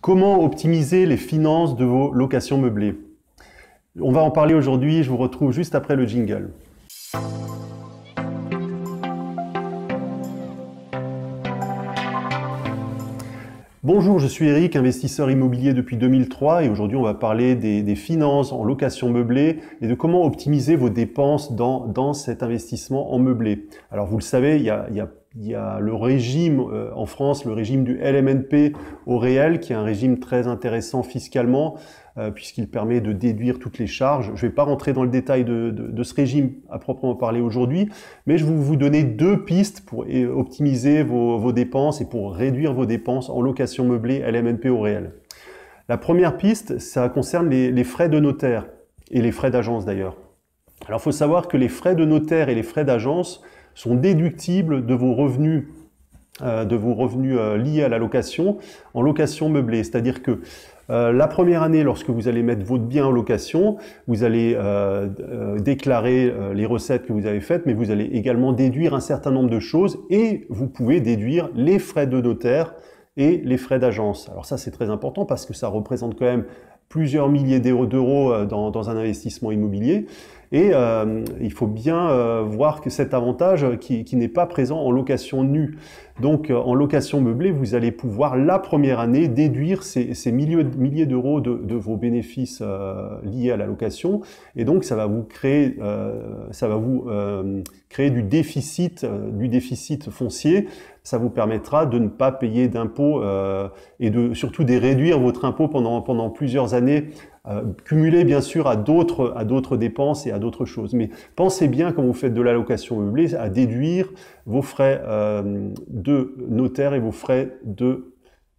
Comment optimiser les finances de vos locations meublées? On va en parler aujourd'hui, je vous retrouve juste après le jingle. Bonjour, je suis Eric, investisseur immobilier depuis 2003 et aujourd'hui on va parler des finances en location meublée et de comment optimiser vos dépenses dans cet investissement en meublé. Alors vous le savez, il y a le régime en France, le régime du LMNP au réel, qui est un régime très intéressant fiscalement, puisqu'il permet de déduire toutes les charges. Je ne vais pas rentrer dans le détail de ce régime à proprement parler aujourd'hui, mais je vais vous donner deux pistes pour optimiser vos dépenses et pour réduire vos dépenses en location meublée LMNP au réel. La première piste, ça concerne les frais de notaire et les frais d'agence d'ailleurs. Alors il faut savoir que les frais de notaire et les frais d'agence sont déductibles de vos revenus liés à la location en location meublée. C'est-à-dire que la première année, lorsque vous allez mettre votre bien en location, vous allez déclarer les recettes que vous avez faites, mais vous allez également déduire un certain nombre de choses et vous pouvez déduire les frais de notaire et les frais d'agence. Alors ça, c'est très important parce que ça représente quand même plusieurs milliers d'euros dans un investissement immobilier. Et il faut bien voir que cet avantage qui n'est pas présent en location nue. Donc en location meublée, vous allez pouvoir la première année déduire ces milliers d'euros de vos bénéfices liés à la location. Et donc ça va vous créer, du déficit foncier. Ça vous permettra de ne pas payer d'impôts et surtout de réduire votre impôt pendant plusieurs années, cumulé bien sûr à d'autres dépenses et à d'autres choses. Mais pensez bien, quand vous faites de la location meublée, à déduire vos frais de notaire et vos frais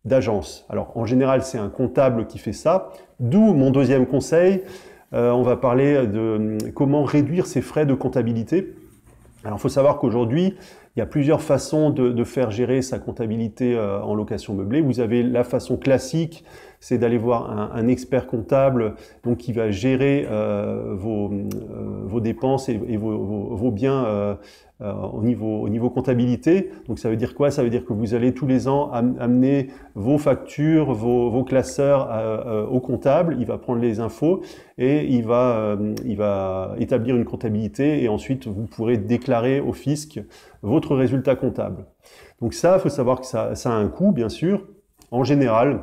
d'agence. Alors en général, c'est un comptable qui fait ça, d'où mon deuxième conseil. On va parler de comment réduire ces frais de comptabilité. Alors il faut savoir qu'aujourd'hui, il y a plusieurs façons de faire gérer sa comptabilité en location meublée. Vous avez la façon classique, c'est d'aller voir un expert comptable donc qui va gérer vos dépenses et vos biens au niveau comptabilité. Donc ça veut dire quoi? Ça veut dire que vous allez tous les ans amener vos factures, vos classeurs au comptable. Il va prendre les infos et il va établir une comptabilité et ensuite vous pourrez déclarer au fisc votre résultat comptable. Donc ça, il faut savoir que ça a un coût, bien sûr. En général,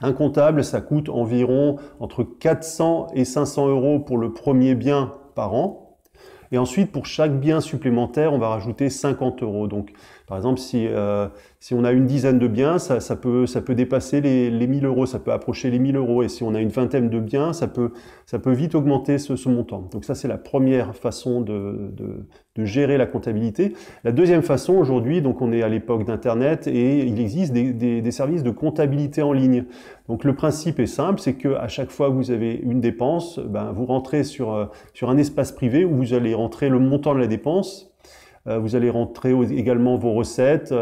un comptable, ça coûte environ entre 400 et 500 euros pour le premier bien par an. Et ensuite, pour chaque bien supplémentaire, on va rajouter 50 euros. Donc, par exemple, si on a une dizaine de biens, ça peut dépasser les 1000 euros, ça peut approcher les 1000 euros. Et si on a une vingtaine de biens, ça peut vite augmenter ce montant. Donc ça, c'est la première façon de gérer la comptabilité. La deuxième façon, aujourd'hui, donc on est à l'époque d'Internet et il existe des services de comptabilité en ligne. Donc le principe est simple, c'est que à chaque fois que vous avez une dépense, vous rentrez sur un espace privé où vous allez rentrer le montant de la dépense. Vous allez rentrer également vos recettes,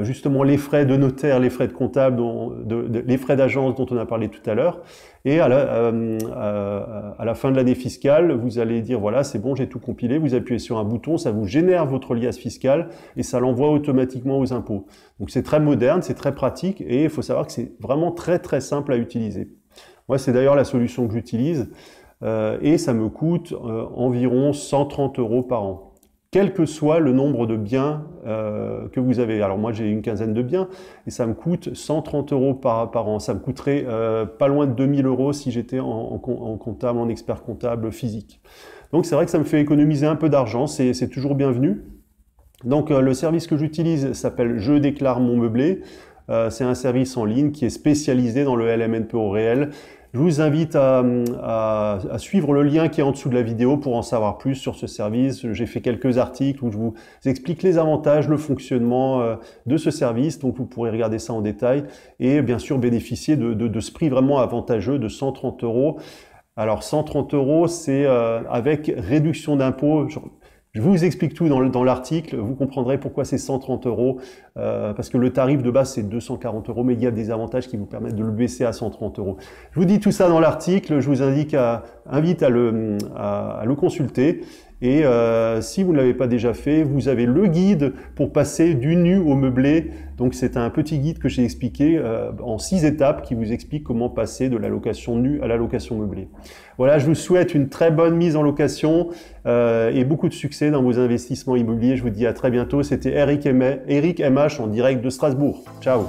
justement les frais de notaire, les frais de comptable, les frais d'agence dont on a parlé tout à l'heure. Et à la fin de l'année fiscale, vous allez dire voilà, c'est bon, j'ai tout compilé. Vous appuyez sur un bouton, ça vous génère votre liasse fiscale et ça l'envoie automatiquement aux impôts. Donc c'est très moderne, c'est très pratique et il faut savoir que c'est vraiment très très simple à utiliser. Moi, c'est d'ailleurs la solution que j'utilise et ça me coûte environ 130 euros par an. Quel que soit le nombre de biens que vous avez. Alors moi j'ai une quinzaine de biens et ça me coûte 130 euros par an. Ça me coûterait pas loin de 2000 euros si j'étais en comptable, en expert comptable physique. Donc c'est vrai que ça me fait économiser un peu d'argent, c'est toujours bienvenu. Donc le service que j'utilise s'appelle Je déclare mon meublé. C'est un service en ligne qui est spécialisé dans le LMNP au réel. Je vous invite à suivre le lien qui est en dessous de la vidéo pour en savoir plus sur ce service. J'ai fait quelques articles où je vous explique les avantages, le fonctionnement de ce service. Donc vous pourrez regarder ça en détail et bien sûr bénéficier de ce prix vraiment avantageux de 130 euros. Alors 130 euros, c'est avec réduction d'impôts. Je vous explique tout dans l'article, vous comprendrez pourquoi c'est 130 euros, parce que le tarif de base c'est 240 euros, mais il y a des avantages qui vous permettent de le baisser à 130 euros. Je vous dis tout ça dans l'article, je vous invite à le consulter, Et si vous ne l'avez pas déjà fait, vous avez le guide pour passer du nu au meublé. Donc c'est un petit guide que j'ai expliqué en 6 étapes qui vous explique comment passer de la location nue à la location meublée. Voilà, je vous souhaite une très bonne mise en location et beaucoup de succès dans vos investissements immobiliers. Je vous dis à très bientôt. C'était Eric MH en direct de Strasbourg. Ciao.